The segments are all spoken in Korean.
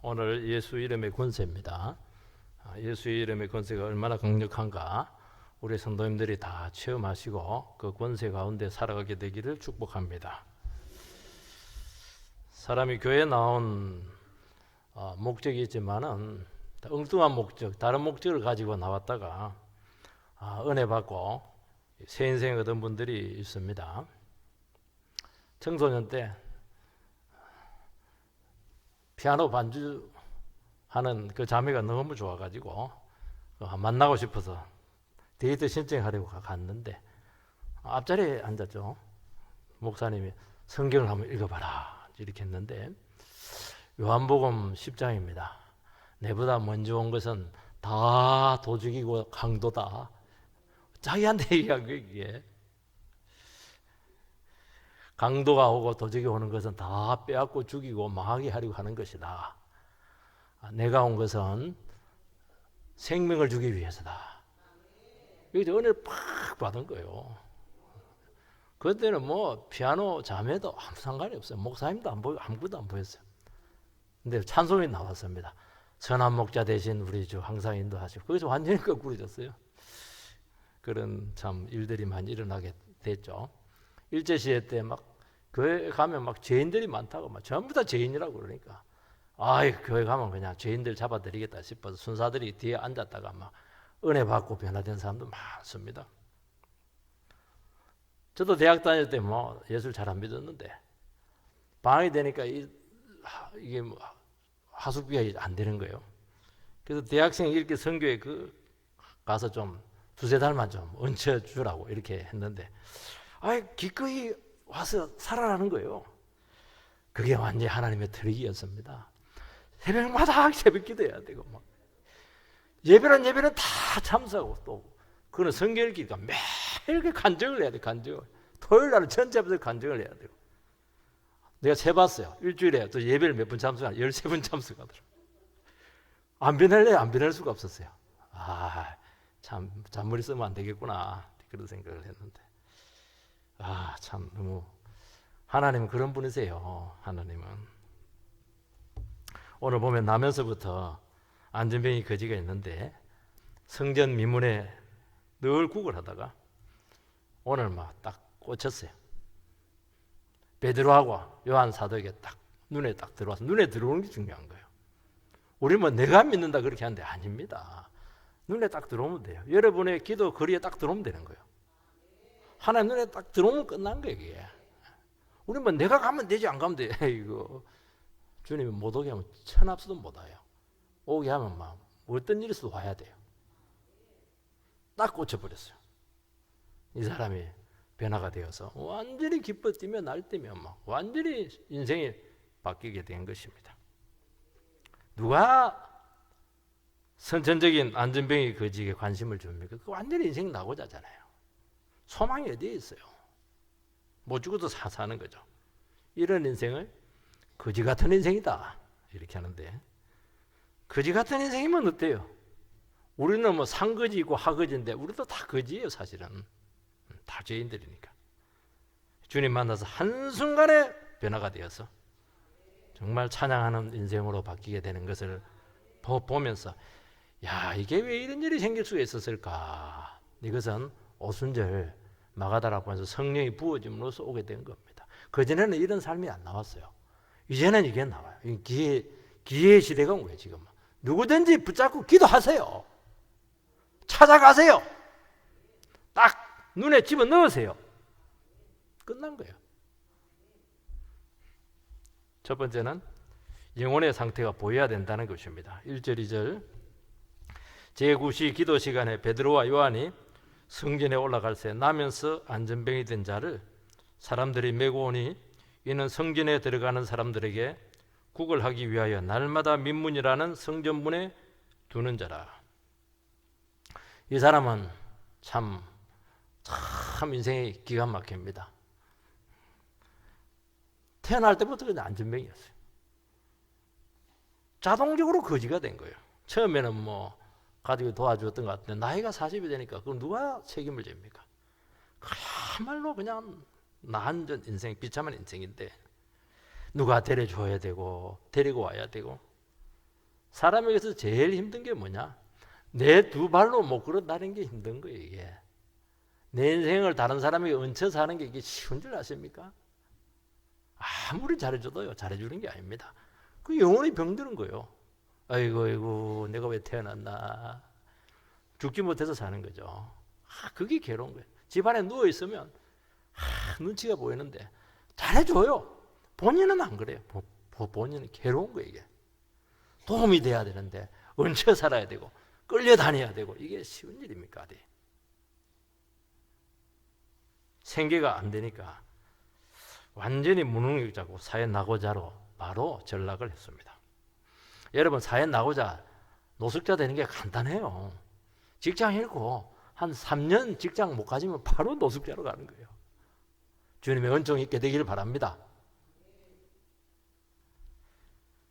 오늘 예수 이름의 권세입니다. 예수 이름의 권세가 얼마나 강력한가 우리 성도님들이 다 체험하시고 그 권세 가운데 살아가게 되기를 축복합니다. 사람이 교회에 나온 목적이 있지만은 엉뚱한 목적, 다른 목적을 가지고 나왔다가 은혜 받고 새 인생 얻은 분들이 있습니다. 청소년 때 피아노 반주하는 그 자매가 너무 좋아가지고 만나고 싶어서 데이트 신청하려고 갔는데 앞자리에 앉았죠. 목사님이 성경을 한번 읽어봐라 이렇게 했는데 요한복음 10장입니다. 내보다 먼저 온 것은 다 도죽이고 강도다. 자기한테 얘기한 거예요. 이게 강도가 오고 도적이 오는 것은 다 빼앗고 죽이고 망하게 하려고 하는 것이다. 내가 온 것은 생명을 주기 위해서다. 여기서 은혜를 팍 받은 거예요. 그때는 뭐 피아노 자매도 아무 상관이 없어요. 목사님도 안 보이고 아무것도 안 보였어요. 근데 찬송이 나왔습니다. 선한 목자 대신 우리 주 항상 인도하시고 거기서 완전히 거꾸로졌어요. 그런 참 일들이 많이 일어나게 됐죠. 일제시대 때 막 교회 가면 막 죄인들이 많다고 막 전부 다 죄인이라고 그러니까 교회 가면 그냥 죄인들 잡아드리겠다 싶어서 순사들이 뒤에 앉았다가 막 은혜 받고 변화된 사람도 많습니다. 저도 대학 다닐 때 뭐 예술 잘 안 믿었는데 방학이 되니까 이게 뭐 하숙비가 안 되는 거예요. 그래서 대학생 이렇게 선교에 가서 좀 두세 달만 좀 얹혀 주라고 이렇게 했는데 기꺼이 와서 살아라는 거예요. 그게 완전히 하나님의 특기였습니다. 새벽마다 새벽 기도해야 되고 막 예배는 다 참석하고 또 그거는 성경 읽기가 매일 간증을 해야 돼. 간증을 토요일 날은 전체부터 간증을 해야 되고 내가 세봤어요. 일주일에 또 예배를 몇 분 참석하나 13분 참석하더라고요. 안 변할래요? 안 변할 수가 없었어요. 참 잔머리 쓰면 안 되겠구나 그런 생각을 했는데 참 너무 하나님은 그런 분이세요. 하나님은 오늘 보면 나면서부터 안전병이 거지가 있는데 성전 미문에 늘 구걸하다가 오늘 막 딱 꽂혔어요. 베드로하고 요한 사도에게 딱 눈에 딱 들어와서 눈에 들어오는 게 중요한 거예요. 우리 뭐 내가 믿는다 그렇게 하는데 아닙니다. 눈에 딱 들어오면 돼요. 여러분의 기도 거리에 딱 들어오면 되는 거예요. 하나님 눈에 딱 들어오면 끝난 거예요. 이게. 우리 뭐 내가 가면 되지 안 가면 돼. 이거 주님이 못 오게 하면 천합수도 못 와요. 오게 하면 막 어떤 일이 있어도 와야 돼요. 딱 꽂혀버렸어요. 이 사람이 변화가 되어서 완전히 기뻐 뛰며 날뛰며 막 완전히 인생이 바뀌게 된 것입니다. 누가 선천적인 안전병이 거지에 관심을 줍니까? 그 완전히 인생 낙오자잖아요. 소망이 어디에 있어요? 못 죽어도 사는 거죠. 이런 인생을 거지 같은 인생이다 이렇게 하는데 거지 같은 인생이면 어때요? 우리는 뭐 상거지이고 하거지인데 우리도 다 거지예요. 사실은 다 죄인들이니까 주님 만나서 한순간에 변화가 되어서 정말 찬양하는 인생으로 바뀌게 되는 것을 보면서 이게 왜 이런 일이 생길 수가 있었을까? 이것은 오순절 마가다라고 해서 성령이 부어짐으로써 오게 된 겁니다. 그전에는 이런 삶이 안 나왔어요. 이제는 이게 나와요. 기회의 시대가 온 거예요. 지금 누구든지 붙잡고 기도하세요. 찾아가세요. 딱 눈에 집어넣으세요. 끝난 거예요. 첫 번째는 영혼의 상태가 보여야 된다는 것입니다. 1절 2절 제9시 기도 시간에 베드로와 요한이 성전에 올라갈 새 나면서 안전병이 된 자를 사람들이 메고 오니 이는 성전에 들어가는 사람들에게 구걸하기 위하여 날마다 민문이라는 성전문에 두는 자라. 이 사람은 참 인생이 기가 막힙니다. 태어날 때부터 그냥 안전병이었어요. 자동적으로 거지가 된 거예요. 처음에는 뭐 가족이 도와주었던 것 같은데 나이가 40이 되니까 그럼 누가 책임을 집니까? 그야말로 그냥 나한전 인생, 비참한 인생인데 누가 데려줘야 되고 데리고 와야 되고 사람에게서 제일 힘든 게 뭐냐? 내 두 발로 못 걸어다니는 게 힘든 거예요. 이게 내 인생을 다른 사람에게 얹혀 사는 게 이게 쉬운 줄 아십니까? 아무리 잘해줘도요, 잘해주는 게 아닙니다. 그 영혼이 병드는 거예요. 아이고 내가 왜 태어났나. 죽지 못해서 사는 거죠. 그게 괴로운 거예요. 집안에 누워있으면 눈치가 보이는데 잘해줘요. 본인은 안 그래요. 본인은 괴로운 거예요. 이게 도움이 돼야 되는데 얹혀 살아야 되고 끌려다녀야 되고 이게 쉬운 일입니까? 어디? 생계가 안 되니까 완전히 무능력자고 사회낙오자로 바로 전락을 했습니다. 여러분, 사회낙오자 노숙자 되는 게 간단해요. 직장 잃고 한 3년 직장 못 가지면 바로 노숙자로 가는 거예요. 주님의 은총 있게 되기를 바랍니다.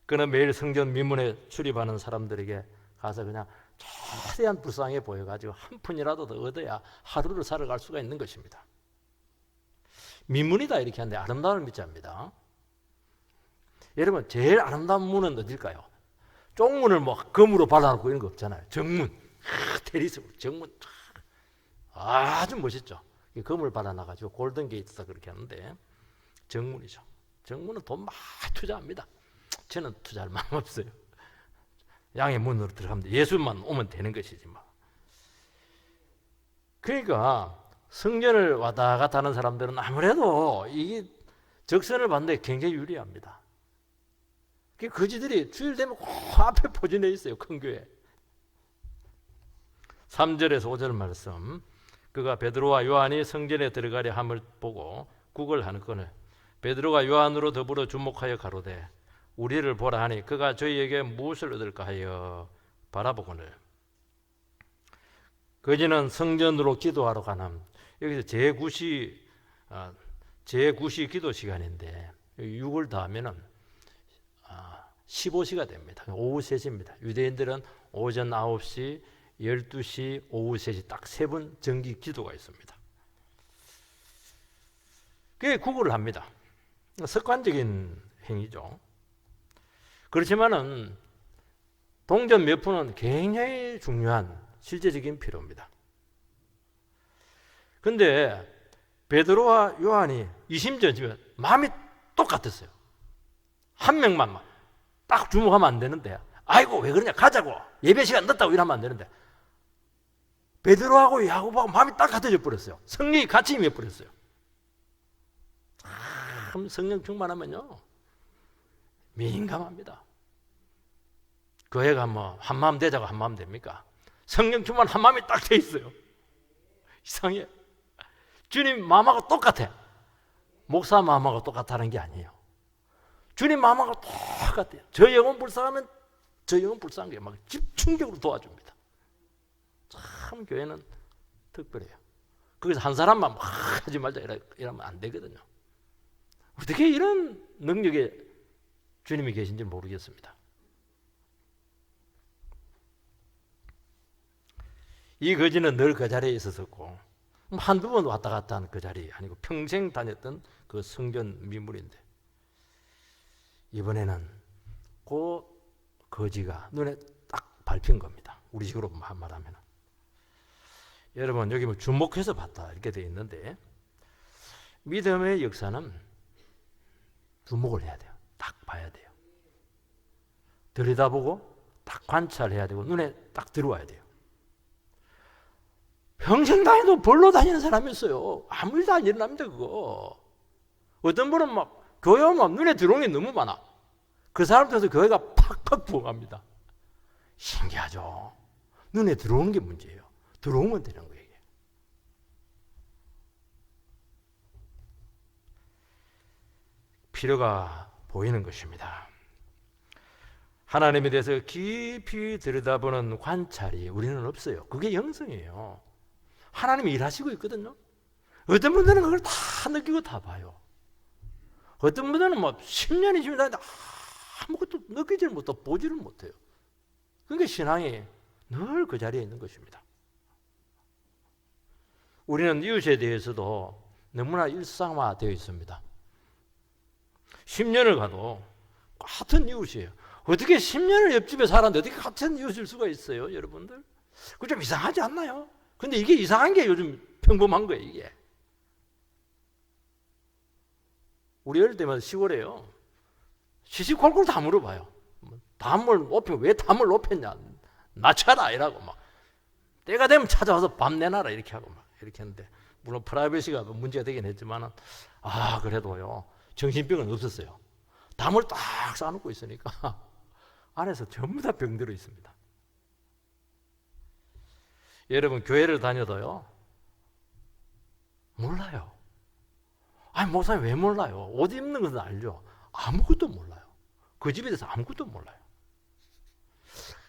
그는 매일 성전 미문에 출입하는 사람들에게 가서 그냥 최대한 불쌍해 보여가지고 한 푼이라도 더 얻어야 하루를 살아갈 수가 있는 것입니다. 미문이다 이렇게 하는데 아름다움을 믿자입니다. 여러분, 제일 아름다운 문은 어딜까요? 쪽문을 뭐 금으로 발라놓고 이런 거 없잖아요. 정문, 테리스로 정문 아주 멋있죠. 금을 발라놔가지고 골든 게이트다 그렇게 하는데 정문이죠. 정문은 돈 많이 투자합니다. 저는 투자할 마음 없어요. 양의 문으로 들어가면 예수만 오면 되는 것이지 뭐. 그러니까 성전을 왔다 갔다 하는 사람들은 아무래도 이게 적선을 받는데 굉장히 유리합니다. 거지들이 주일 되면 꼭 앞에 포진해 있어요. 큰 교회. 3절에서 5절 말씀. 그가 베드로와 요한이 성전에 들어가려 함을 보고 구걸하는 거는 베드로가 요한으로 더불어 주목하여 가로되 우리를 보라 하니 그가 저희에게 무엇을 얻을까 하여 바라보거늘 거지는 성전으로 기도하러 가는. 여기서 제9시 기도 시간인데 6을 더하면은 15시가 됩니다. 오후 3시입니다. 유대인들은 오전 9시, 12시, 오후 3시 딱 3번 정기 기도가 있습니다. 그게 구걸을 합니다. 습관적인 행위죠. 그렇지만은 동전 몇 푼은 굉장히 중요한 실제적인 필요입니다. 근데 베드로와 요한이 이심전심은 마음이 똑같았어요. 한 명만 딱 주목하면 안 되는데 아이고 왜 그러냐 가자고 예배 시간 늦다고 이러면 안 되는데 베드로하고 야고보하고 마음이 딱 같아져 버렸어요. 성령이 같이 임해 버렸어요. 참 성령 충만하면요 민감합니다. 교회가 뭐 한마음 되자고 한마음 됩니까? 성령 충만 한마음이 딱 돼 있어요. 이상해. 주님 마음하고 똑같아. 목사 마음하고 똑같다는 게 아니에요. 주님 마음하고 똑같아요. 저 영혼 불쌍하면 저 영혼 불쌍한 게 막 집중적으로 도와줍니다. 참 교회는 특별해요. 거기서 한 사람만 막 하지 말자 이러면 안 되거든요. 어떻게 이런 능력에 주님이 계신지 모르겠습니다. 이 거지는 늘 그 자리에 있었었고 한두 번 왔다 갔다 하는 그 자리 아니고 평생 다녔던 그 성전 미물인데 이번에는 그 거지가 눈에 딱 밟힌 겁니다. 우리 식으로 말하면. 여러분 여기 뭐 주목해서 봤다 이렇게 되어 있는데 믿음의 역사는 주목을 해야 돼요. 딱 봐야 돼요. 들여다보고 딱 관찰해야 되고 눈에 딱 들어와야 돼요. 평생 다니도 벌로 다니는 사람이 있어요. 아무 일도 안 일어납니다 그거. 어떤 분은 막 교회 오면 눈에 들어오는 게 너무 많아. 그 사람들한테 교회가 팍팍 부어갑니다. 신기하죠. 눈에 들어오는 게 문제예요. 들어오면 되는 거예요. 이게. 필요가 보이는 것입니다. 하나님에 대해서 깊이 들여다보는 관찰이 우리는 없어요. 그게 영성이에요. 하나님이 일하시고 있거든요. 어떤 분들은 그걸 다 느끼고 다 봐요. 어떤 분들은 뭐 10년이 지나는데 아무것도 느끼지를 못하고 보지를 못해요. 그러니까 신앙이 늘 그 자리에 있는 것입니다. 우리는 이웃에 대해서도 너무나 일상화되어 있습니다. 10년을 가도 같은 이웃이에요. 어떻게 10년을 옆집에 살았는데 어떻게 같은 이웃일 수가 있어요, 여러분들? 그거 좀 이상하지 않나요? 근데 이게 이상한 게 요즘 평범한 거예요, 이게. 우리 어릴 때마다 시골에요. 시시콜콜 다 물어봐요. 담을 높이면 왜 담을 높였냐? 낮춰라 이라고 막. 때가 되면 찾아와서 밥 내놔라 이렇게 하고 막 이렇게 했는데, 물론 프라이버시가 문제가 되긴 했지만은, 그래도요 정신병은 없었어요. 담을 딱 쌓아놓고 있으니까 안에서 전부 다 병들어 있습니다. 여러분 교회를 다녀도요 몰라요. 아니 목사님 왜 몰라요? 옷 입는 것은 알죠. 아무것도 몰라요. 그 집에 대해서 아무것도 몰라요.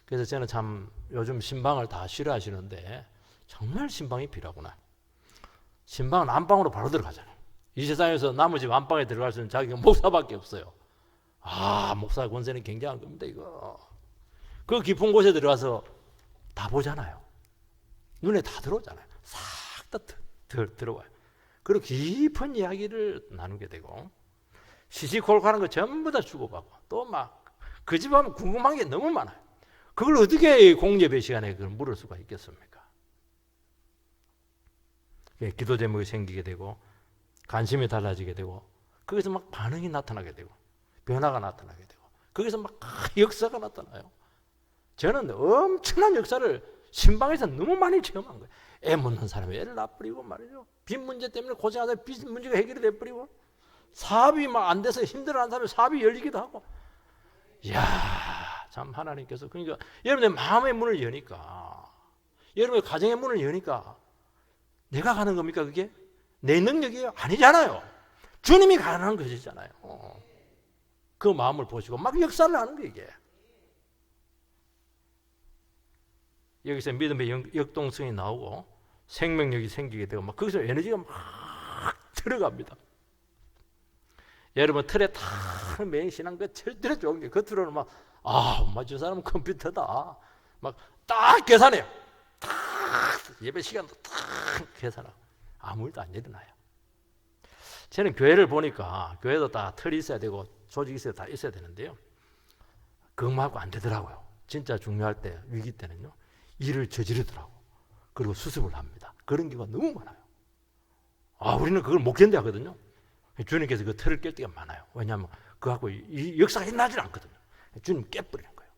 그래서 저는 참 요즘 신방을 다 싫어하시는데 정말 신방이 필요하구나. 신방은 안방으로 바로 들어가잖아요. 이 세상에서 남의 집 안방에 들어갈 수 있는 자기가 목사밖에 없어요. 목사 권세는 굉장한 겁니다, 이거. 그 깊은 곳에 들어가서 다 보잖아요. 눈에 다 들어오잖아요. 싹 다 들어와요. 그리고 깊은 이야기를 나누게 되고, 시시콜콜한 거 전부 다 주고받고, 또 막 그 집 하면 궁금한 게 너무 많아요. 그걸 어떻게 공예배 시간에 그걸 물을 수가 있겠습니까? 기도 제목이 생기게 되고, 관심이 달라지게 되고, 거기서 막 반응이 나타나게 되고, 변화가 나타나게 되고, 거기서 막 역사가 나타나요. 저는 엄청난 역사를 신방에서 너무 많이 체험한 거예요. 애 묻는 사람이 애를 낳아버리고 말이죠. 빚 문제 때문에 고생하다 빚 문제가 해결이 돼버리고, 사업이 막 안 돼서 힘들어하는 사람이 사업이 열리기도 하고. 이야, 참 하나님께서, 그러니까 여러분의 마음의 문을 여니까, 여러분의 가정의 문을 여니까 내가 가는 겁니까 그게? 내 능력이에요? 아니잖아요. 주님이 가는 것이잖아요. 그 마음을 보시고 막 역사를 하는 거예요, 이게. 여기서 믿음의 역동성이 나오고 생명력이 생기게 되고, 막 거기서 에너지가 막 들어갑니다. 여러분 틀에 다 맹신한 거 절대로 좋은 게, 겉으로는 막 저 사람은 컴퓨터다, 막 딱 계산해요. 딱 예배 시간도 딱 계산하고 아무 일도 안 일어나요. 저는 교회를 보니까 교회도 다 틀이 있어야 되고 조직이 있어야 다 있어야 되는데요, 그것만하고 안 되더라고요. 진짜 중요할 때, 위기 때는요 일을 저지르더라고. 그리고 수습을 합니다. 그런 경우가 너무 많아요. 우리는 그걸 못 견뎌하거든요. 주님께서 그 틀을 깰 때가 많아요. 왜냐하면 그거 갖고 이 역사가 일어나질 않거든요. 주님 깨버리는 거예요.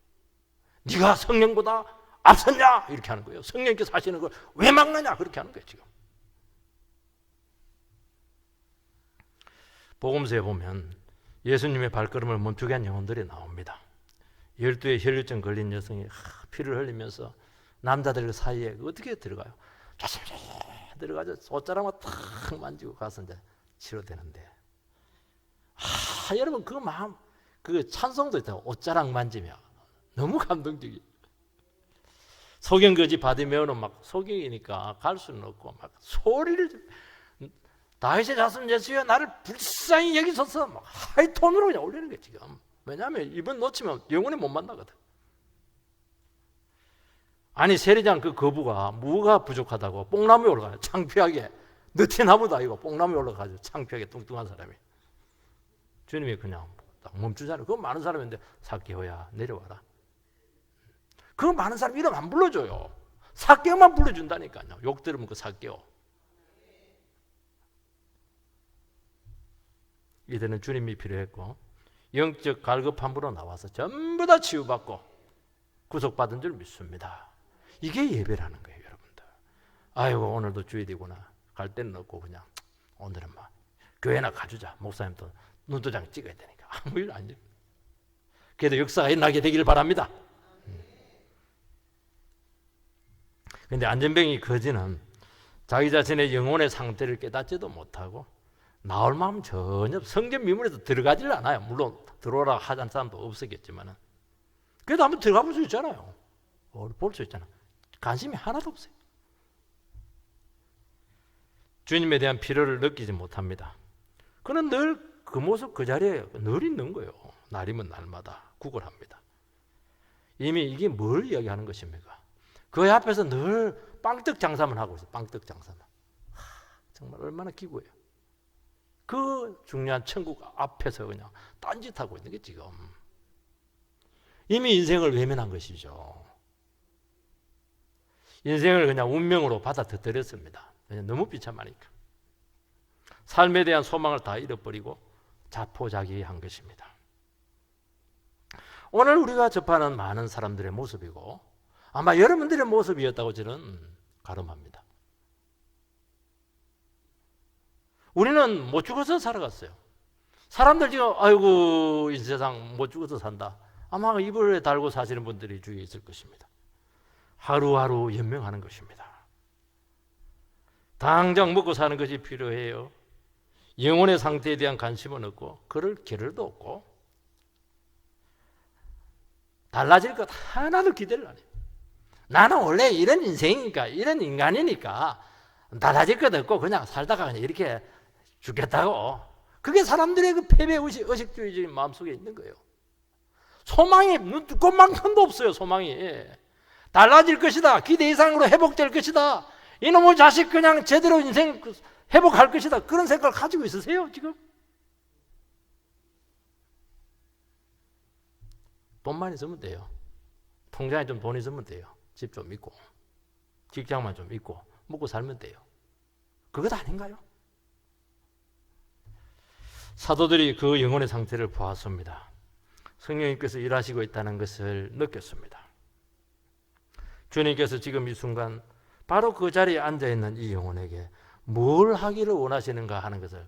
네가 성령보다 앞섰냐 이렇게 하는 거예요. 성령께서 하시는 걸 왜 막느냐 그렇게 하는 거예요. 지금 복음서에 보면 예수님의 발걸음을 멈추게 한 영혼들이 나옵니다. 12의 혈류증 걸린 여성이 피를 흘리면서 남자들 사이에 어떻게 들어가요? 조심조심 들어가서 옷자락만 탁 만지고 가서 이제 치료되는데, 여러분 그 마음, 그 찬송도 있다고. 옷자락 만지며 너무 감동적이에요. 소경거지 바디메오는 막 소경이니까 갈 수는 없고 막 소리를, 다윗의 자손 예수여 나를 불쌍히 여기소서 막 하이톤으로 그냥 올리는 거예요 지금. 왜냐하면 이번 놓치면 영원히 못 만나거든. 아니 세리장 그 거부가 무가 부족하다고 뽕나무에 올라가요. 창피하게. 느티나무도 아니고 뽕나무에 올라가죠. 창피하게 뚱뚱한 사람이. 주님이 그냥 딱 멈추잖아요. 그거 많은 사람인데, 삭개오야 내려와라. 그거 많은 사람 이름 안 불러줘요. 삭개오만 불러준다니까요. 욕 들으면 그 삭개오. 이들은 주님이 필요했고 영적 갈급함으로 나와서 전부 다 치유받고 구속받은 줄 믿습니다. 이게 예배라는 거예요, 여러분들. 아이고 오늘도 주일이구나. 갈 데는 없고 그냥 오늘은 막 교회나 가주자. 목사님도 눈도장 찍어야 되니까 아무 일 안 일. 그래도 역사가 일어나게 되기를 바랍니다. 그런데 안전병이 거지는 자기 자신의 영혼의 상태를 깨닫지도 못하고 나올 마음 전혀, 성전 미문에도 들어가질 않아요. 물론 들어오라 하자는 사람도 없었겠지만 그래도 한번 들어가 볼 수 있잖아요. 볼 수 있잖아요. 관심이 하나도 없어요. 주님에 대한 필요를 느끼지 못합니다. 그는 늘 그 모습 그 자리에 늘 있는 거예요. 날이면 날마다 구걸합니다. 이미 이게 뭘 이야기하는 것입니까? 그 앞에서 늘 빵떡 장사만 하고 있어요. 빵떡 장사만. 정말 얼마나 기구해요. 그 중요한 천국 앞에서 그냥 딴짓하고 있는 게 지금. 이미 인생을 외면한 것이죠. 인생을 그냥 운명으로 받아들였습니다. 그냥 너무 비참하니까. 삶에 대한 소망을 다 잃어버리고 자포자기한 것입니다. 오늘 우리가 접하는 많은 사람들의 모습이고 아마 여러분들의 모습이었다고 저는 가름합니다. 우리는 못 죽어서 살아갔어요. 사람들 지금 아이고 이 세상 못 죽어서 산다. 아마 이불에 달고 사시는 분들이 주위에 있을 것입니다. 하루하루 연명하는 것입니다. 당장 먹고 사는 것이 필요해요. 영혼의 상태에 대한 관심은 없고 그럴 겨를도 없고 달라질 것 하나도 기대를 안 해요. 나는 원래 이런 인생이니까 이런 인간이니까 달라질 것 없고 그냥 살다가 그냥 이렇게 죽겠다고. 그게 사람들의 그 패배 의식주의적인 마음속에 있는 거예요. 소망이 눈꽃만큼도 없어요. 소망이 달라질 것이다. 기대 이상으로 회복될 것이다. 이놈의 자식 그냥 제대로 인생 회복할 것이다. 그런 생각을 가지고 있으세요 지금? 돈만 있으면 돼요. 통장에 좀 돈 있으면 돼요. 집 좀 있고 직장만 좀 있고 먹고 살면 돼요. 그것 아닌가요? 사도들이 그 영혼의 상태를 보았습니다. 성령님께서 일하시고 있다는 것을 느꼈습니다. 주님께서 지금 이 순간 바로 그 자리에 앉아있는 이 영혼에게 뭘 하기를 원하시는가 하는 것을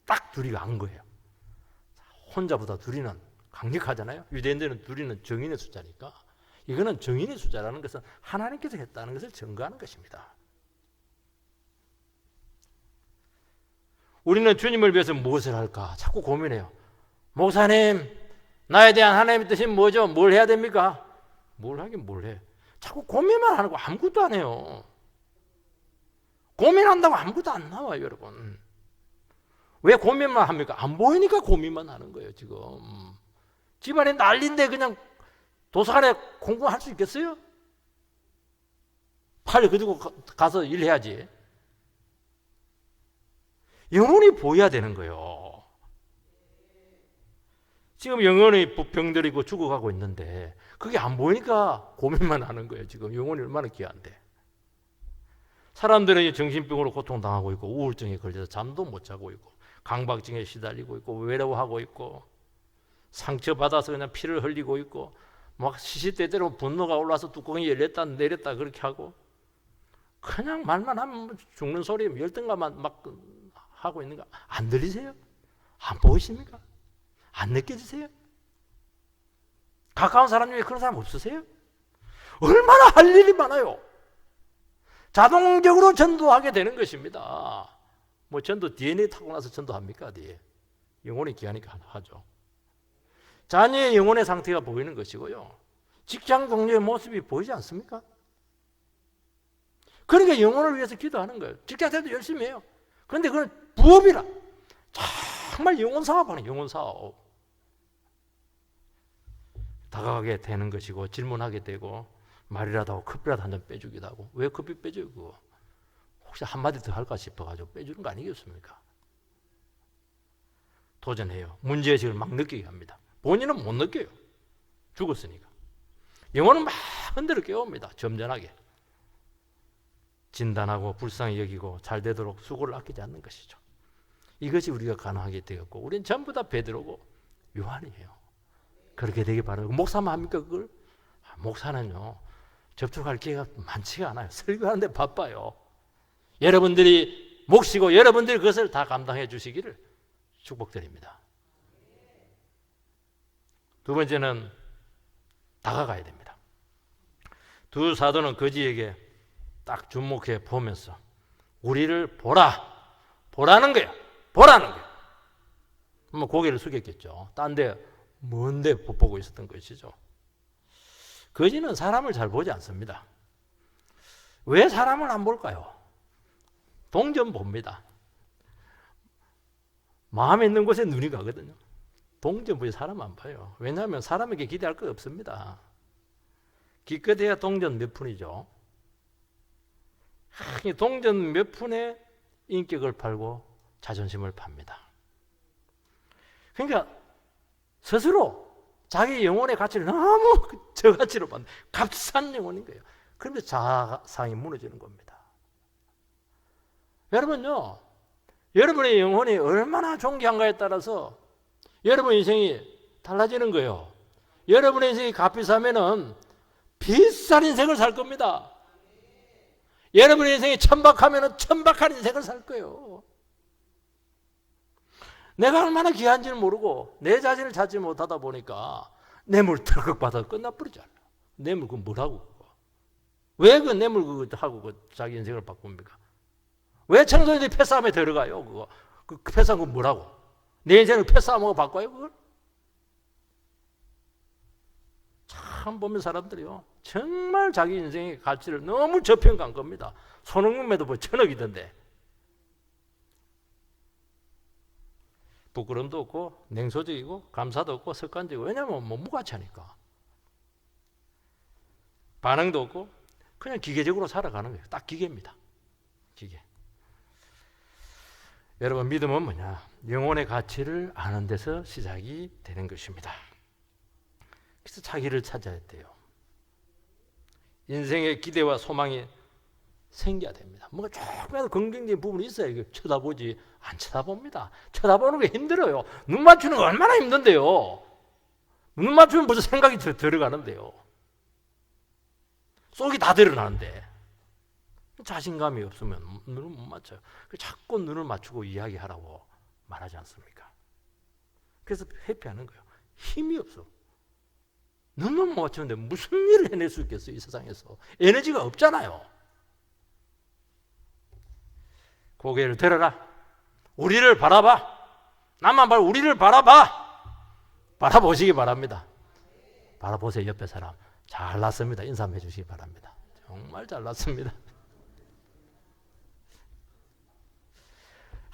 딱 둘이가 안 거예요. 혼자보다 둘이는 강력하잖아요. 유대인들은 둘이는 정인의 숫자니까 이거는 정인의 숫자라는 것은 하나님께서 했다는 것을 증거하는 것입니다. 우리는 주님을 위해서 무엇을 할까 자꾸 고민해요. 목사님 나에 대한 하나님의 뜻이 뭐죠? 뭘 해야 됩니까? 뭘 하긴 뭘 해. 자꾸 고민만 하는 거 아무것도 안 해요. 고민한다고 아무것도 안 나와요 여러분. 왜 고민만 합니까? 안 보이니까 고민만 하는 거예요 지금. 집안에 난리인데 그냥 도서관에 공부할 수 있겠어요? 팔 그리고 가서 일해야지. 영혼이 보여야 되는 거예요. 지금 영혼이 병들이고 죽어가고 있는데 그게 안 보이니까 고민만 하는 거예요 지금. 영혼이 얼마나 귀한데. 사람들은 정신병으로 고통당하고 있고 우울증에 걸려서 잠도 못 자고 있고 강박증에 시달리고 있고 외로워하고 있고 상처받아서 그냥 피를 흘리고 있고 막 시시때때로 분노가 올라서 뚜껑이 열렸다 내렸다 그렇게 하고 그냥 말만 하면 죽는 소리 열등감만 막 하고 있는 거 안 들리세요? 안 보이십니까? 안 느껴지세요? 가까운 사람 중에 그런 사람 없으세요? 얼마나 할 일이 많아요. 자동적으로 전도하게 되는 것입니다. 뭐 전도 DNA 타고 나서 전도합니까? 뒤에 영혼이 귀하니까 하죠. 자녀의 영혼의 상태가 보이는 것이고요. 직장 동료의 모습이 보이지 않습니까? 그러니까 영혼을 위해서 기도하는 거예요. 직장생활도 열심히 해요. 그런데 그건 부업이라 정말 영혼 사업하는 영혼 사업. 다가가게 되는 것이고 질문하게 되고 말이라도 하고 커피라도 한 잔 빼주기도 하고. 왜 커피 빼줘요 그거? 혹시 한마디 더 할까 싶어가지고 빼주는 거 아니겠습니까? 도전해요. 문제의식을 막 느끼게 합니다. 본인은 못 느껴요. 죽었으니까. 영혼은 막 흔들어 깨웁니다. 점잖하게. 진단하고 불쌍히 여기고 잘 되도록 수고를 아끼지 않는 것이죠. 이것이 우리가 가능하게 되었고 우리는 전부 다 베드로고 요한이에요. 그렇게 되기 바라고. 목사만 합니까 그걸? 목사는요 접촉할 기회가 많지가 않아요. 설교하는데 바빠요. 여러분들이 몫이고 여러분들이 그것을 다 감당해 주시기를 축복드립니다. 두 번째는 다가가야 됩니다. 두 사도는 거지에게 딱 주목해 보면서 우리를 보라는 거예요. 보라는 거예요. 뭐 고개를 숙였겠죠. 딴 데 먼데 보고 있었던 것이죠. 거지는 사람을 잘 보지 않습니다. 왜 사람을 안 볼까요? 동전 봅니다. 마음에 있는 곳에 눈이 가거든요. 동전 보지 사람 안 봐요. 왜냐하면 사람에게 기대할 거 없습니다. 기껏해야 동전 몇 푼이죠. 동전 몇 푼에 인격을 팔고 자존심을 팝니다. 그러니까 스스로 자기 영혼의 가치를 너무 저가치로 받는 값싼 영혼인 거예요. 그러면서 자아상이 무너지는 겁니다. 여러분요, 여러분의 영혼이 얼마나 존귀한가에 따라서 여러분의 인생이 달라지는 거예요. 여러분의 인생이 값비싸면은 비싼 인생을 살 겁니다. 여러분의 인생이 천박하면은 천박한 인생을 살 거예요. 내가 얼마나 귀한지를 모르고 내 자신을 찾지 못하다 보니까 뇌물 털컥 받아서 끝나버리잖아요. 뇌물 그거 뭐라고? 왜 그 뇌물 그거 하고 자기 인생을 바꿉니까? 왜 청소년들이 패싸움에 들어가요? 그거 그 패싸움 그거 뭐라고? 내 인생을 패싸움하고 바꿔요 그걸? 참 보면 사람들이요 정말 자기 인생의 가치를 너무 저평가한 겁니다. 손흥민에도 뭐 1,000억이던데 부끄럼도 없고 냉소적이고 감사도 없고 습관적이고 왜냐하면 뭐 무가치하니까 반응도 없고 그냥 기계적으로 살아가는 거예요. 딱 기계입니다. 기계. 여러분 믿음은 뭐냐? 영혼의 가치를 아는 데서 시작이 되는 것입니다. 그래서 자기를 찾아야 돼요. 인생의 기대와 소망이 생겨야 됩니다. 뭔가 조금이라도 긍정적인 부분이 있어야 쳐다보지 안 쳐다봅니다. 쳐다보는 게 힘들어요. 눈 맞추는 거 얼마나 힘든데요. 눈 맞추면 벌써 생각이 들어가는데요. 속이 다 드러나는데 자신감이 없으면 눈을 못 맞춰요. 자꾸 눈을 맞추고 이야기하라고 말하지 않습니까? 그래서 회피하는 거예요. 힘이 없어. 눈을 못 맞추는데 무슨 일을 해낼 수 있겠어요? 이 세상에서. 에너지가 없잖아요. 고개를 들어라. 우리를 바라봐. 나만 바라 우리를 바라봐. 바라보시기 바랍니다. 바라보세요. 옆에 사람. 잘났습니다. 인사 한번 해주시기 바랍니다. 정말 잘났습니다.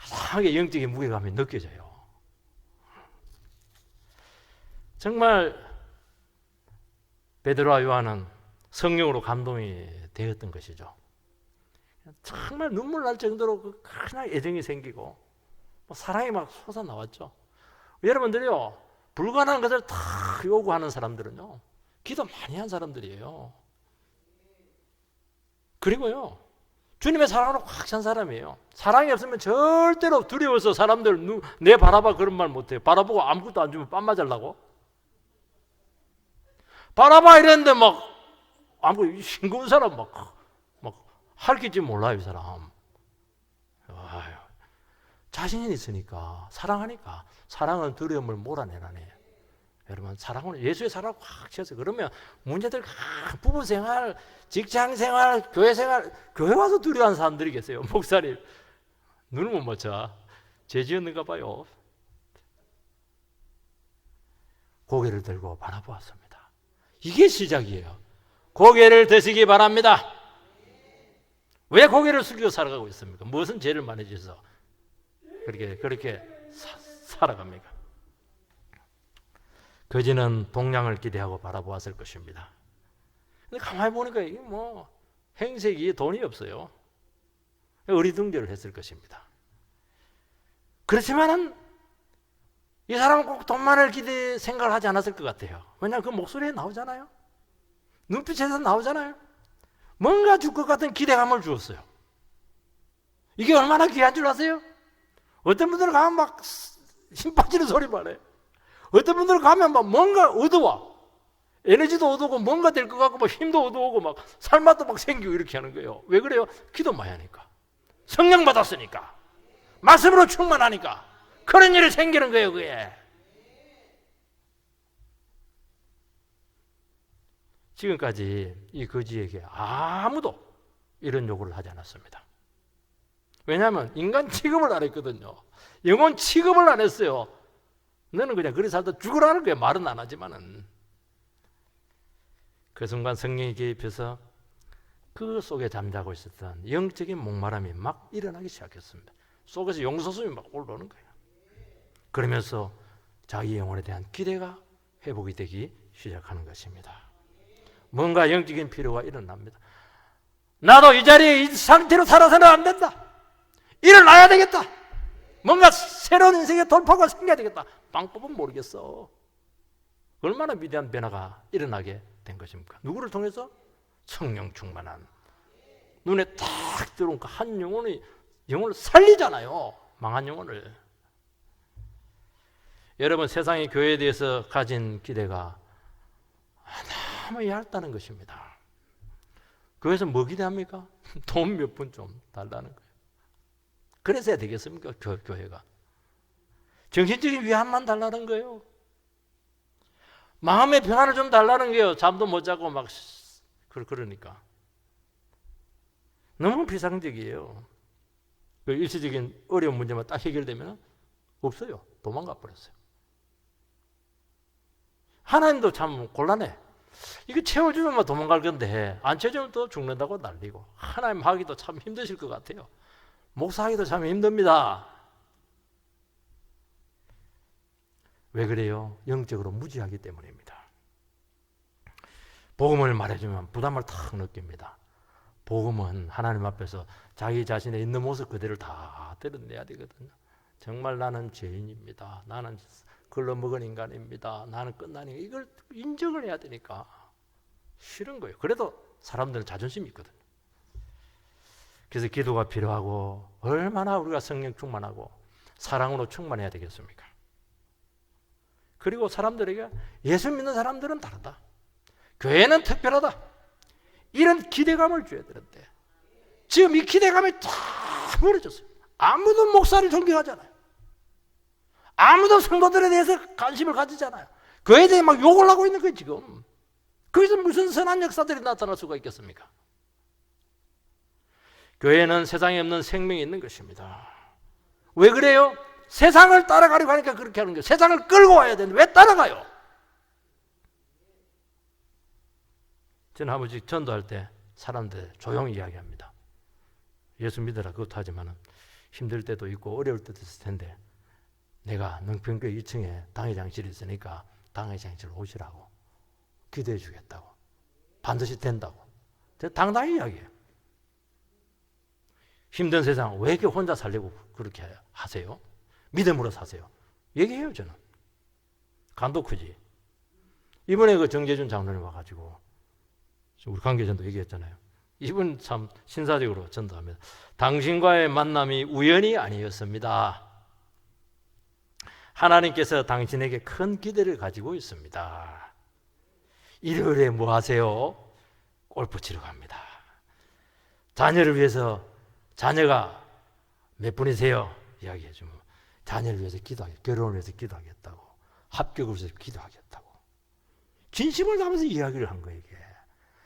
이상하게 영적인 무게감이 느껴져요. 정말 베드로와 요한은 성령으로 감동이 되었던 것이죠. 정말 눈물 날 정도로 그 큰 애정이 생기고 사랑이 막 솟아나왔죠. 여러분들이요 불가능한 것을 다 요구하는 사람들은요 기도 많이 한 사람들이에요. 그리고요 주님의 사랑으로 꽉 찬 사람이에요. 사랑이 없으면 절대로 두려워서 사람들 내 바라봐 그런 말 못해요. 바라보고 아무것도 안 주면 뺨 맞으려고. 바라봐 이랬는데 막 아무 싱거운 사람 막 할 게 있지 몰라요 이 사람. 아유, 자신이 있으니까 사랑하니까 사랑은 두려움을 몰아내라네. 여러분 사랑은 예수의 사랑을 확 채워서 그러면 문제들 부부 생활, 직장 생활, 교회 생활 교회 와서 두려워하는 사람들이 계세요. 목사님 눈을 못 맞춰. 죄 지었는가 봐요. 고개를 들고 바라보았습니다. 이게 시작이에요. 고개를 드시기 바랍니다. 왜 고개를 숙이고 살아가고 있습니까? 무슨 죄를 많이 지어서 그렇게 살아갑니까? 거지는 동량을 기대하고 바라보았을 것입니다. 근데 가만히 보니까 이게 뭐 행색이 돈이 없어요. 어리둥절을 했을 것입니다. 그렇지만은 이 사람은 꼭 돈만을 기대 생각을 하지 않았을 것 같아요. 왜냐하면 그 목소리에 나오잖아요. 눈빛에서 나오잖아요. 뭔가 줄 것 같은 기대감을 주었어요. 이게 얼마나 귀한 줄 아세요? 어떤 분들은 가면 막 힘 빠지는 소리만 해. 어떤 분들은 가면 막 뭔가 얻어와. 에너지도 얻어오고 뭔가 될 것 같고 막 힘도 얻어오고 막 살맛도 막 생기고 이렇게 하는 거예요. 왜 그래요? 기도 많이 하니까. 성령 받았으니까. 말씀으로 충만하니까. 그런 일이 생기는 거예요, 그게. 지금까지 이 거지에게 아무도 이런 요구를 하지 않았습니다. 왜냐하면 인간 취급을 안 했거든요. 영혼 취급을 안 했어요. 너는 그냥 그리 살다 죽으라는 거예요. 말은 안 하지만은. 그 순간 성령이 개입해서 그 속에 잠자고 있었던 영적인 목마름이 막 일어나기 시작했습니다. 속에서 용서숨이 막 올라오는 거예요. 그러면서 자기 영혼에 대한 기대가 회복이 되기 시작하는 것입니다. 뭔가 영적인 필요가 일어납니다. 나도 이 자리에 이 상태로 살아서는 안 된다. 일어나야 되겠다. 뭔가 새로운 인생의 돌파가 생겨야 되겠다. 방법은 모르겠어. 얼마나 위대한 변화가 일어나게 된 것입니까? 누구를 통해서? 성령 충만한, 눈에 딱 들어온 그 한 영혼이 영혼을 살리잖아요. 망한 영혼을. 여러분, 세상이 교회에 대해서 가진 기대가 너무 얇다는 것입니다. 교회에서 뭐 기대합니까? 돈 몇 푼 좀 달라는 거예요. 그래서야 되겠습니까? 교회가. 정신적인 위안만 달라는 거예요. 마음의 평안을 좀 달라는 거예요. 잠도 못 자고 막 그러니까. 너무 비상적이에요. 그 일시적인 어려운 문제만 딱 해결되면 없어요. 도망가 버렸어요. 하나님도 참 곤란해. 이거 채워주면 도망갈 건데 안 채워주면 또 죽는다고 난리고. 하나님 하기도 참 힘드실 것 같아요. 목사하기도 참 힘듭니다. 왜 그래요? 영적으로 무지하기 때문입니다. 복음을 말해주면 부담을 탁 느낍니다. 복음은 하나님 앞에서 자기 자신의 있는 모습 그대로 다 드러내야 되거든요. 정말 나는 죄인입니다. 나는 걸러먹은 인간입니다. 나는 끝난 인간. 이걸 인정을 해야 되니까 싫은 거예요. 그래도 사람들은 자존심이 있거든요. 그래서 기도가 필요하고, 얼마나 우리가 성령 충만하고 사랑으로 충만해야 되겠습니까? 그리고 사람들에게 예수 믿는 사람들은 다르다, 교회는 특별하다, 이런 기대감을 줘야 되는데 지금 이 기대감이 다 멀어졌어요. 아무도 목사를 존경하잖아요. 아무도 성도들에 대해서 관심을 가지잖아요. 그에 대해 막 욕을 하고 있는 거예요 지금. 거기서 무슨 선한 역사들이 나타날 수가 있겠습니까? 교회는 세상에 없는 생명이 있는 것입니다. 왜 그래요? 세상을 따라가려고 하니까 그렇게 하는 거예요. 세상을 끌고 와야 되는데 왜 따라가요? 저는 아버지 전도할 때 사람들 조용히 이야기합니다. 예수 믿어라 그것도 하지만 힘들 때도 있고 어려울 때도 있을 텐데 내가 능평교회 2층에 당회장실이 있으니까 당회장실 오시라고 기도해 주겠다고, 반드시 된다고 제가 당당히 이야기해요. 힘든 세상 왜 이렇게 혼자 살려고 그렇게 하세요? 믿음으로 사세요. 얘기해요. 저는 간도 크지. 이번에 그 정재준 장로님 와가지고 우리 관계전도 얘기했잖아요. 이분 참 신사적으로 전도합니다. 당신과의 만남이 우연이 아니었습니다. 하나님께서 당신에게 큰 기대를 가지고 있습니다. 일요일에 뭐 하세요? 골프 치러 갑니다. 자녀를 위해서, 자녀가 몇 분이세요? 이야기해주면 자녀를 위해서 기도하겠다고, 결혼을 위해서 기도하겠다고, 합격을 위해서 기도하겠다고 진심을 담아서 이야기를 한 거예요. 이게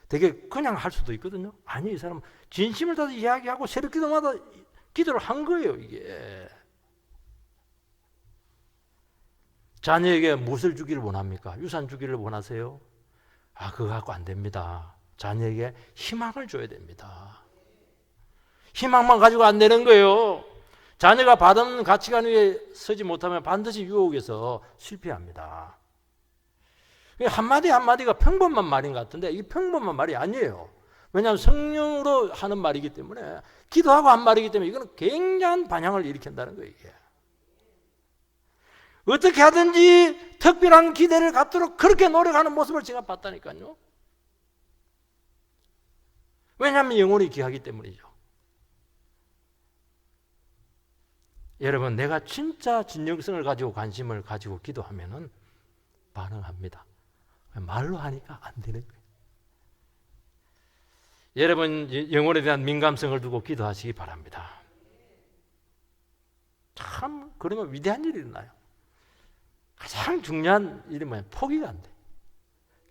되게 그냥 할 수도 있거든요. 아니, 이 사람은 진심을 다해서 이야기하고 새벽 기도마다 기도를 한 거예요. 이게 자녀에게 무엇을 주기를 원합니까? 유산 주기를 원하세요? 그거 갖고 안 됩니다. 자녀에게 희망을 줘야 됩니다. 희망만 가지고 안 되는 거예요. 자녀가 받은 가치관 위에 서지 못하면 반드시 유혹에서 실패합니다. 한마디 한마디가 평범한 말인 것 같은데 이 평범한 말이 아니에요. 왜냐하면 성령으로 하는 말이기 때문에, 기도하고 한 말이기 때문에 이거는 굉장한 반향을 일으킨다는 거예요. 이게 어떻게 하든지 특별한 기대를 갖도록 그렇게 노력하는 모습을 제가 봤다니까요. 왜냐하면 영혼이 귀하기 때문이죠. 여러분, 내가 진짜 진정성을 가지고 관심을 가지고 기도하면은 반응합니다. 말로 하니까 안 되는 거예요. 여러분, 영혼에 대한 민감성을 두고 기도하시기 바랍니다. 참 그러면 위대한 일이 일어나요. 가장 중요한 일이 뭐냐? 포기가 안 돼요.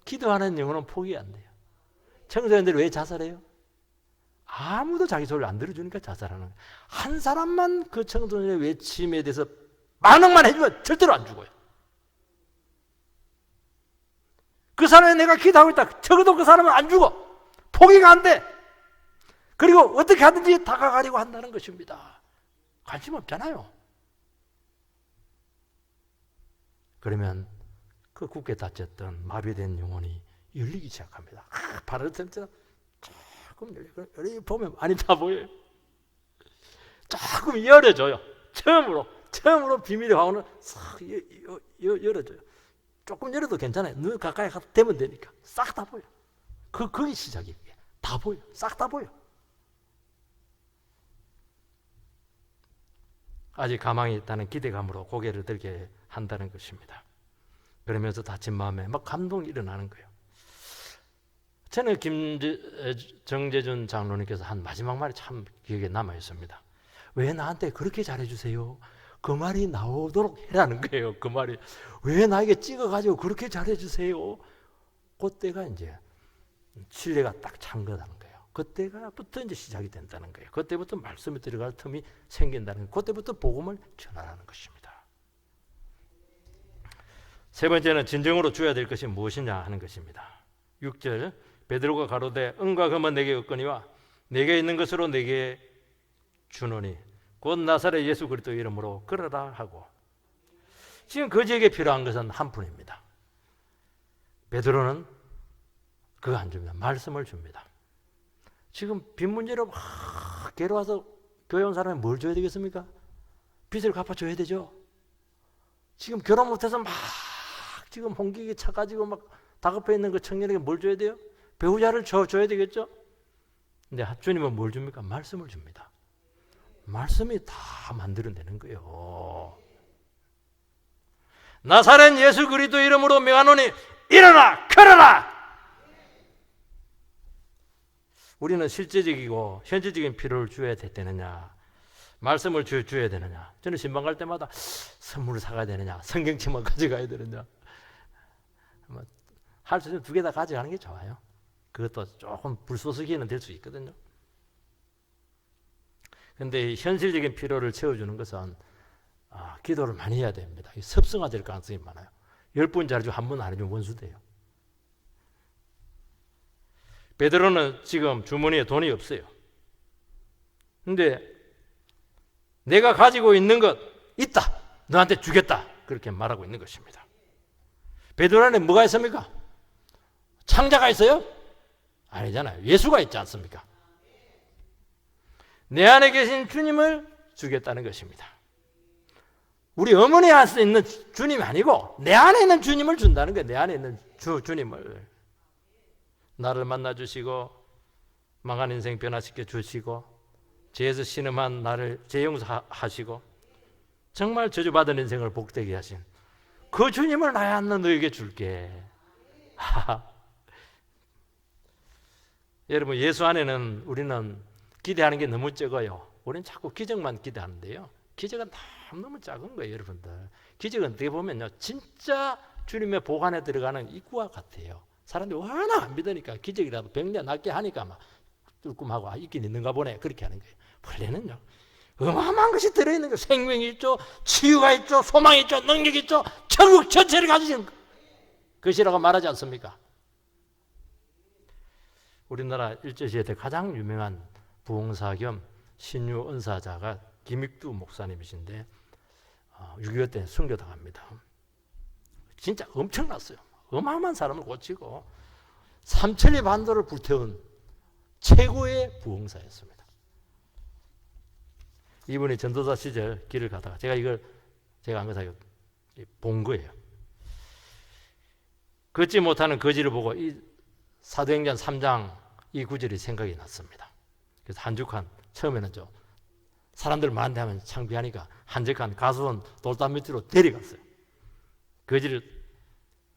기도하는 영혼은 포기 안 돼요. 청소년들이 왜 자살해요? 아무도 자기 소리를 안 들어주니까 자살하는 거예요. 한 사람만 그 청소년의 외침에 대해서 반응만 해주면 절대로 안 죽어요. 그 사람이 내가 기도하고 있다, 적어도 그 사람은 안 죽어. 포기가 안 돼. 그리고 어떻게 하든지 다가가려고 한다는 것입니다. 관심 없잖아요. 그러면 그 굳게 닫혔던 마비된 영혼이 열리기 시작합니다. 바로 틈처럼 조금 열려. 보면 많이 다 보여요. 조금 열어줘요. 처음으로 비밀의 화원을 싹 열어줘요. 조금 열어도 괜찮아요. 눈 가까이 대면 되니까 싹 다 보여. 그게 시작이에요. 다 보여. 싹 다 보여. 아직 가망이 있다는 기대감으로 고개를 들게 한다는 것입니다. 그러면서 다친 마음에 막 감동이 일어나는 거예요. 저는 정재준 장로님께서 한 마지막 말이 참 기억에 남아 있습니다. 왜 나한테 그렇게 잘해주세요? 그 말이 나오도록 해라는 거예요. 그 말이 왜 나에게 찍어가지고 그렇게 잘해주세요? 그때가 이제 신뢰가 딱 찬 거라는 거예요. 그때가부터 이제 시작이 된다는 거예요. 그때부터 말씀이 들어갈 틈이 생긴다는 거예요. 그때부터 복음을 전하라는 것입니다. 세 번째는 진정으로 줘야 될 것이 무엇이냐 하는 것입니다. 6절 베드로가 가로되 은과 금은 내게 없거니와 내게 있는 것으로 내게 주노니 곧 나사렛 예수 그리스도 이름으로 걸어라 하고, 지금 거지에게 필요한 것은 한 푼입니다. 베드로는 그거 안 줍니다. 말씀을 줍니다. 지금 빚 문제로 막 괴로워서 교회 온 사람이 뭘 줘야 되겠습니까? 빚을 갚아줘야 되죠. 지금 결혼 못해서 막 지금 홍기기 차가지고 막 다급해 있는 그 청년에게 뭘 줘야 돼요? 배우자를 줘야 되겠죠? 근데 주님은 뭘 줍니까? 말씀을 줍니다. 말씀이 다 만들어내는 거예요. 나사렛 예수 그리스도 이름으로 명하노니 일어나 걸어라. 우리는 실제적이고 현실적인 필요를 줘야 되느냐, 말씀을 줘야 되느냐. 저는 신방 갈 때마다 선물을 사가야 되느냐, 성경책만 가져가야 되느냐, 할 수 있으면 두 개 다 가져가는 게 좋아요. 그것도 조금 불쏘시개는 될 수 있거든요. 그런데 현실적인 필요를 채워주는 것은 기도를 많이 해야 됩니다. 습성화될 가능성이 많아요. 10번 잘해주고 한 번 안 해주면 원수돼요. 베드로는 지금 주머니에 돈이 없어요. 근데 내가 가지고 있는 것 있다, 너한테 주겠다, 그렇게 말하고 있는 것입니다. 베드로 안에 뭐가 있습니까? 창자가 있어요? 아니잖아요. 예수가 있지 않습니까? 내 안에 계신 주님을 주겠다는 것입니다. 우리 어머니 안에 있는 주님이 아니고 내 안에 있는 주님을 준다는 거예요. 내 안에 있는 주님을. 나를 만나주시고 망한 인생 변화시켜 주시고 죄에서 신음한 나를 재용서하시고 정말 저주받은 인생을 복되게 하신 그 주님을 나의 안는 너에게 줄게. 여러분, 예수 안에는 우리는 기대하는 게 너무 적어요. 우리는 자꾸 기적만 기대하는데요, 기적은 너무 작은 거예요. 여러분들, 기적은 어떻게 보면요, 진짜 주님의 복 안에 들어가는 입구와 같아요. 사람들이 워낙 안 믿으니까 기적이라도 병자 낫게 하니까 막 뚫끔하고 있긴 있는가 보네, 그렇게 하는 거예요. 원래는요, 어마어마한 것이 들어있는 거예요. 생명이 있죠, 치유가 있죠, 소망이 있죠, 능력이 있죠, 천국 전체를 가지신 것이라고 말하지 않습니까? 우리나라 일제시대 가장 유명한 부흥사 겸 신유 은사자가 김익두 목사님이신데 6.25 때 순교당합니다. 진짜 엄청났어요. 어마어마한 사람을 고치고 삼천리 반도를 불태운 최고의 부흥사였습니다. 이분이 전도사 시절 길을 가다가 제가 안 가서 본 거예요. 걷지 못하는 거지를 보고 이 사도행전 3장 이 구절이 생각이 났습니다. 그래서 한적한, 처음에는 좀 사람들 많은데 하면 창피하니까 한적한 가수원 돌담 밑으로 데려갔어요. 거지를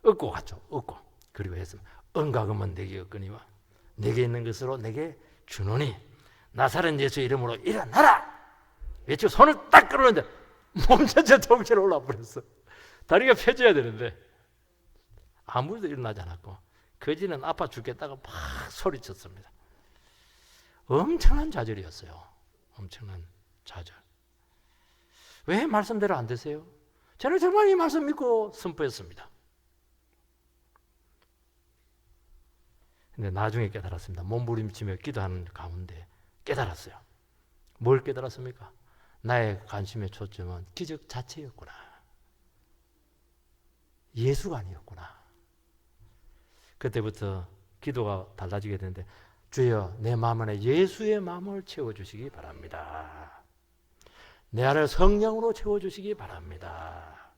얻고 갔죠. 얻고. 그리고 했으면 은과 금은 내게 없거니와 내게 있는 것으로 내게 주노니 나사렛 예수 이름으로 일어나라. 외치고 손을 딱 끌어오는데 몸 전체 통째로 올라와 버렸어. 다리가 펴져야 되는데 아무도 일어나지 않았고 거지는 아파 죽겠다고 막 소리쳤습니다. 엄청난 좌절이었어요. 엄청난 좌절. 왜 말씀대로 안 되세요? 저는 정말 이 말씀 믿고 선포했습니다. 근데 나중에 깨달았습니다. 몸부림치며 기도하는 가운데 깨달았어요. 뭘 깨달았습니까? 나의 관심의 초점은 기적 자체였구나. 예수가 아니었구나. 그때부터 기도가 달라지게 되는데, 주여 내 마음 안에 예수의 마음을 채워주시기 바랍니다. 내 안을 성령으로 채워주시기 바랍니다.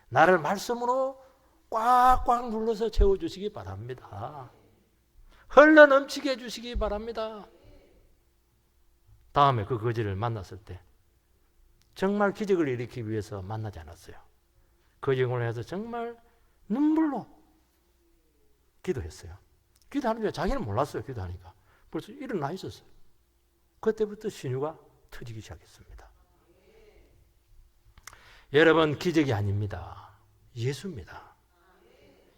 나를 말씀으로 꽉꽉 눌러서 채워주시기 바랍니다. 흘러 넘치게 해주시기 바랍니다. 다음에 그 거지를 만났을 때 정말 기적을 일으키기 위해서 만나지 않았어요. 그 영혼을 해서 정말 눈물로 기도했어요. 기도하는 게 자기는 몰랐어요. 기도하니까 벌써 일어나 있었어요. 그때부터 신유가 터지기 시작했습니다. 여러분, 기적이 아닙니다. 예수입니다.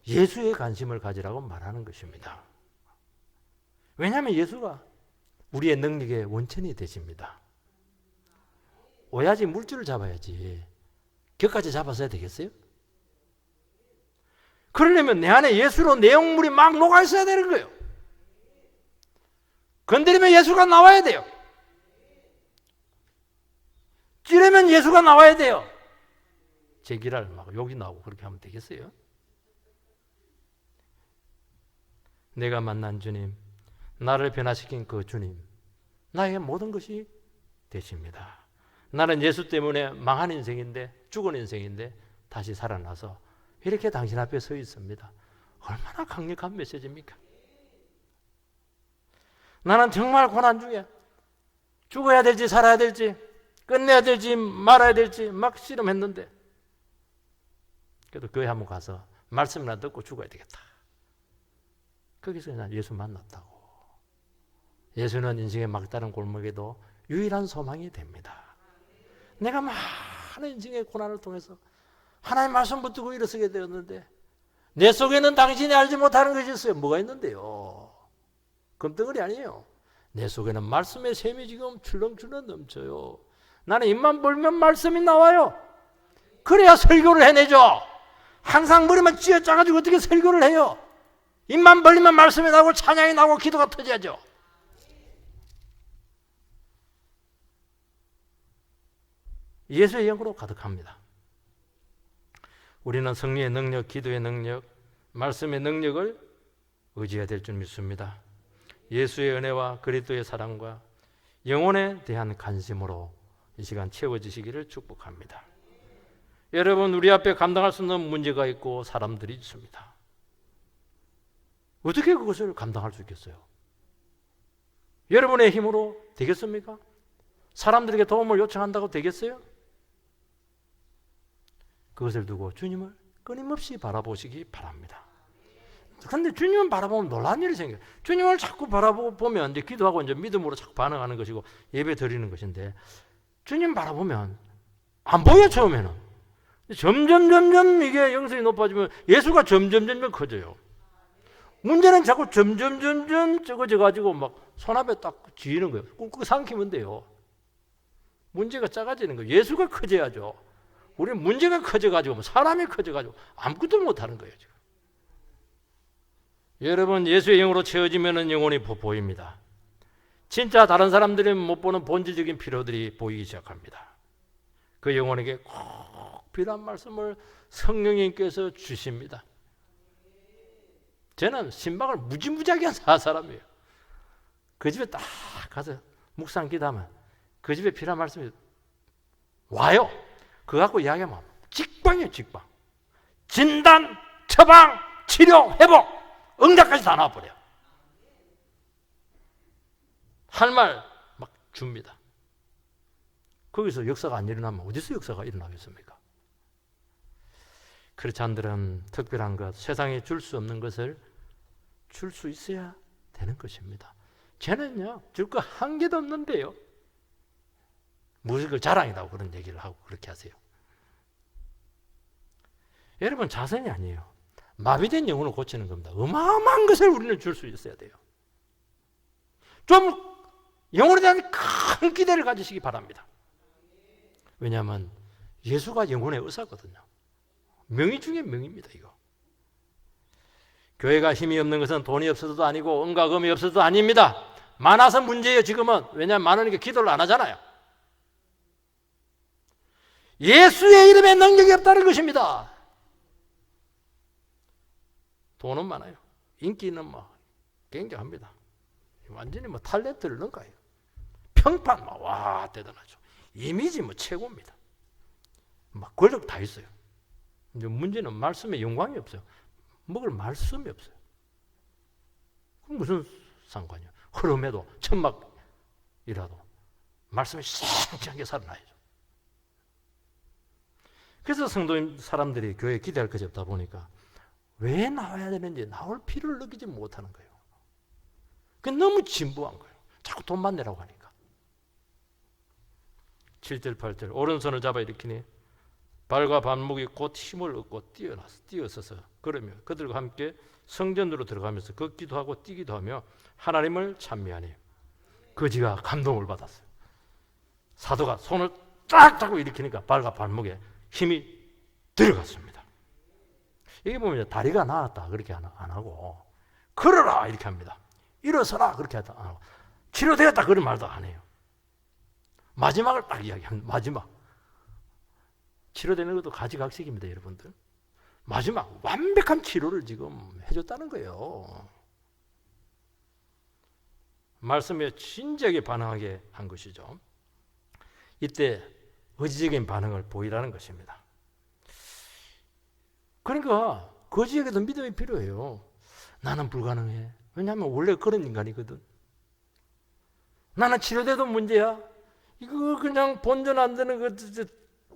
예수의 관심을 가지라고 말하는 것입니다. 왜냐하면 예수가 우리의 능력의 원천이 되십니다. 오야지 물줄을 잡아야지 격까지 잡아서 해야 되겠어요? 그러려면 내 안에 예수로 내용물이 막 녹아 있어야 되는 거예요. 건드리면 예수가 나와야 돼요. 찌르면 예수가 나와야 돼요. 제기랄 막 욕이 나오고 그렇게 하면 되겠어요? 내가 만난 주님, 나를 변화시킨 그 주님, 나의 모든 것이 되십니다. 나는 예수 때문에 망한 인생인데, 죽은 인생인데 다시 살아나서 이렇게 당신 앞에 서 있습니다. 얼마나 강력한 메시지입니까? 나는 정말 고난 중에 죽어야 될지 살아야 될지 끝내야 될지 말아야 될지 막 씨름했는데, 그래도 교회 한번 가서 말씀이나 듣고 죽어야 되겠다. 거기서 난 예수 만났다고. 예수는 인생의 막다른 골목에도 유일한 소망이 됩니다. 내가 많은 인생의 고난을 통해서 하나님 말씀 붙들고 일어서게 되었는데 내 속에는 당신이 알지 못하는 것이 있어요. 뭐가 있는데요? 금덩어리 아니에요. 내 속에는 말씀의 샘이 지금 출렁출렁 넘쳐요. 나는 입만 벌면 말씀이 나와요. 그래야 설교를 해내죠. 항상 머리만 쥐어짜가지고 어떻게 설교를 해요? 입만 벌리면 말씀이 나오고 찬양이 나오고 기도가 터져야죠. 예수의 영으로 가득합니다. 우리는 성령의 능력, 기도의 능력, 말씀의 능력을 의지해야 될 줄 믿습니다. 예수의 은혜와 그리스도의 사랑과 영혼에 대한 관심으로 이 시간 채워지시기를 축복합니다. 여러분, 우리 앞에 감당할 수 없는 문제가 있고 사람들이 있습니다. 어떻게 그것을 감당할 수 있겠어요? 여러분의 힘으로 되겠습니까? 사람들에게 도움을 요청한다고 되겠어요? 그것을 두고 주님을 끊임없이 바라보시기 바랍니다. 그런데 주님을 바라보면 놀라운 일이 생겨요. 주님을 자꾸 바라보면 이제 기도하고 이제 믿음으로 자꾸 반응하는 것이고 예배 드리는 것인데, 주님 바라보면 안 보여. 처음에는 점점 이게 영성이 높아지면 예수가 점점 커져요. 문제는 자꾸 점점 적어져 가지고 막 손 앞에 딱 쥐는 거예요. 꾹꾹 삼키면 돼요. 문제가 작아지는 거예요. 예수가 커져야죠. 우리는 문제가 커져가지고 사람이 커져가지고 아무것도 못하는 거예요. 지금. 여러분, 예수의 영으로 채워지면 영혼이 보입니다. 진짜 다른 사람들이 못 보는 본질적인 필요들이 보이기 시작합니다. 그 영혼에게 꼭 필요한 말씀을 성령님께서 주십니다. 저는 신방을 무지무지하게 한 사람이에요. 그 집에 딱 가서 묵상 기도하면 그 집에 필요한 말씀이 와요. 그거 갖고 이야기하면 직방이에요. 직방. 진단, 처방, 치료, 회복, 응답까지 다 나와버려요. 할 말 막 줍니다. 거기서 역사가 안 일어나면 어디서 역사가 일어나겠습니까? 크리스찬들은 특별한 것, 세상에 줄 수 없는 것을 줄 수 있어야 되는 것입니다. 쟤는요, 줄 거 한 개도 없는데요. 무엇을 자랑이라고 그런 얘기를 하고 그렇게 하세요. 여러분, 자선이 아니에요. 마비된 영혼을 고치는 겁니다. 어마어마한 것을 우리는 줄 수 있어야 돼요. 좀 영혼에 대한 큰 기대를 가지시기 바랍니다. 왜냐하면 예수가 영혼의 의사거든요. 명의 중에 명입니다. 이거. 교회가 힘이 없는 것은 돈이 없어서도 아니고 은과금이 없어서도 아닙니다. 많아서 문제예요. 지금은. 왜냐하면 많으니까 기도를 안 하잖아요. 예수의 이름에 능력이 없다는 것입니다. 돈은 많아요. 인기는 뭐 굉장합니다. 완전히 뭐 탤런트를 넘어가요. 평판 와 대단하죠. 이미지 뭐 최고입니다. 막 권력 다 있어요. 이제 문제는 말씀에 영광이 없어요. 먹을 말씀이 없어요. 그럼 무슨 상관이야? 흐름에도 천막이라도 말씀이 쌩쌩하게 살아나야죠. 그래서 성도인 사람들이 교회에 기대할 것이 없다 보니까 왜 나와야 되는지 나올 필요를 느끼지 못하는 거예요. 그게 너무 진부한 거예요. 자꾸 돈만 내라고 하니까. 7절 8절 오른손을 잡아 일으키니 발과 발목이 곧 힘을 얻고 뛰어서서 그러며 그들과 함께 성전으로 들어가면서 걷기도 하고 뛰기도 하며 하나님을 찬미하니 거지가 감동을 받았어요. 사도가 손을 딱 잡고 일으키니까 발과 발목에 힘이 들어갔습니다. 이게 보면 다리가 나았다 그렇게 안 하고 걸어라 이렇게 합니다. 일어서라 그렇게 안 하고 치료되었다 그런 말도 안 해요. 마지막을 딱 이야기합니다. 마지막 치료되는 것도 가지각색입니다. 여러분들 마지막 완벽한 치료를 지금 해줬다는 거예요. 말씀에 진지하게 반응하게 한 것이죠. 이때 의지적인 반응을 보이라는 것입니다. 그러니까 거지에게도 믿음이 필요해요. 나는 불가능해. 왜냐하면 원래 그런 인간이거든. 나는 치료돼도 문제야. 이거 그냥 본전 안 되는 거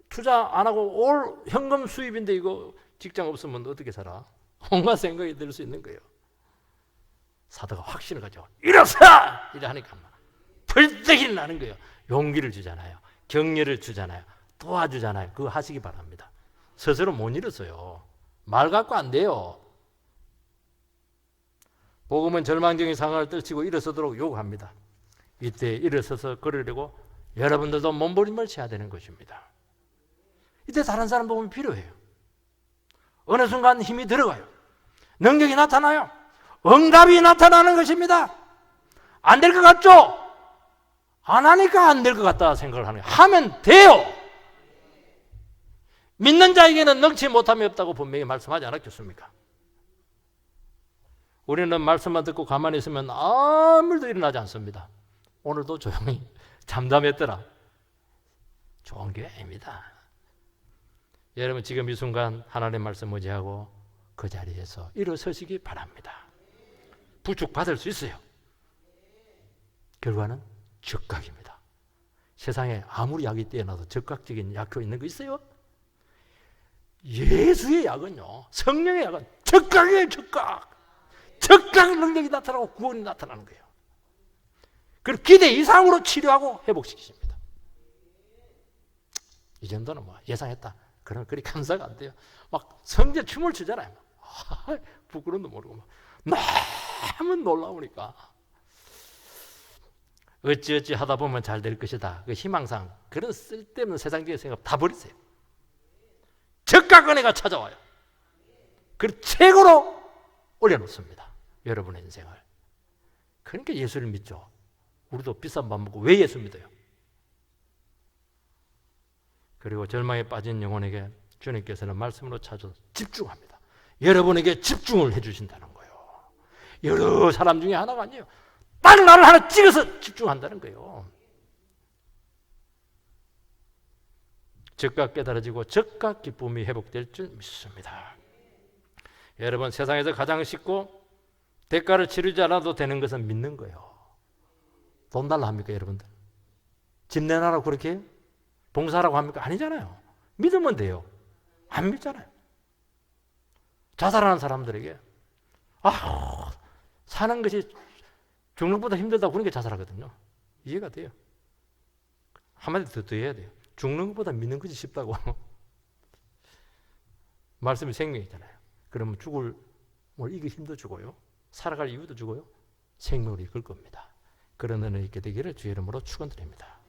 투자 안 하고 올 현금 수입인데 이거 직장 없으면 어떻게 살아? 온갖 생각이 들 수 있는 거예요. 사도가 확신을 가지고 일어서! 이래 하니까 벌떡이 나는 거예요. 용기를 주잖아요. 격려를 주잖아요. 도와주잖아요. 그거 하시기 바랍니다. 스스로 못 일어서요. 말 갖고 안 돼요. 복음은 절망적인 상황을 떨치고 일어서도록 요구합니다. 이때 일어서서 걸으려고 여러분들도 몸부림을 쳐야 되는 것입니다. 이때 다른 사람 도움이 필요해요. 어느 순간 힘이 들어가요. 능력이 나타나요. 응답이 나타나는 것입니다. 안 될 것 같죠? 안 하니까 안 될 것 같다 생각을 하는 거예요. 하면 돼요. 믿는 자에게는 능치 못함이 없다고 분명히 말씀하지 않았겠습니까? 우리는 말씀만 듣고 가만히 있으면 아무 일도 일어나지 않습니다. 오늘도 조용히 잠잠했더라. 좋은 교회입니다. 여러분 지금 이 순간 하나님의 말씀 의지하고 그 자리에서 일어서시기 바랍니다. 부축 받을 수 있어요. 결과는 적각입니다. 세상에 아무리 약이 뛰어나도 적각적인 약효 있는 거 있어요? 예수의 약은요, 성령의 약은 적각이에요. 적각 능력이 나타나고 구원이 나타나는 거예요. 그리고 기대 이상으로 치료하고 회복시키십니다. 이 정도는 뭐 예상했다. 그럼 그리 감사가 안 돼요. 막 성제 춤을 추잖아요. 부끄러움도 모르고 막 너무 놀라우니까 어찌어찌 하다 보면 잘 될 것이다. 그 희망상 그런 쓸데없는 세상적인 생각 다 버리세요. 적각 은혜가 찾아와요. 그리고 최고로 올려놓습니다. 여러분의 인생을. 그러니까 예수를 믿죠. 우리도 비싼 밥 먹고 왜 예수 믿어요? 그리고 절망에 빠진 영혼에게 주님께서는 말씀으로 찾아서 집중합니다. 여러분에게 집중을 해주신다는 거예요. 여러 사람 중에 하나가 아니에요. 딱 나를 하나 찍어서 집중한다는 거예요. 적각 깨달아지고 적각 기쁨이 회복될 줄 믿습니다. 여러분 세상에서 가장 쉽고 대가를 치르지 않아도 되는 것은 믿는 거예요. 돈 달라 합니까 여러분들? 집 내놔라고 그렇게 해요? 봉사하라고 합니까? 아니잖아요. 믿으면 돼요. 안 믿잖아요. 자살하는 사람들에게 사는 것이 죽는 것보다 힘들다고 그런 게 자살하거든요. 이해가 돼요. 한마디 더 해야 돼요. 죽는 것보다 믿는 것이 쉽다고. 말씀이 생명이잖아요. 그러면 죽을 이기 힘도 주고요. 살아갈 이유도 주고요. 생명을 이끌 겁니다. 그런 은혜 있게 되기를 주의 이름으로 축원드립니다.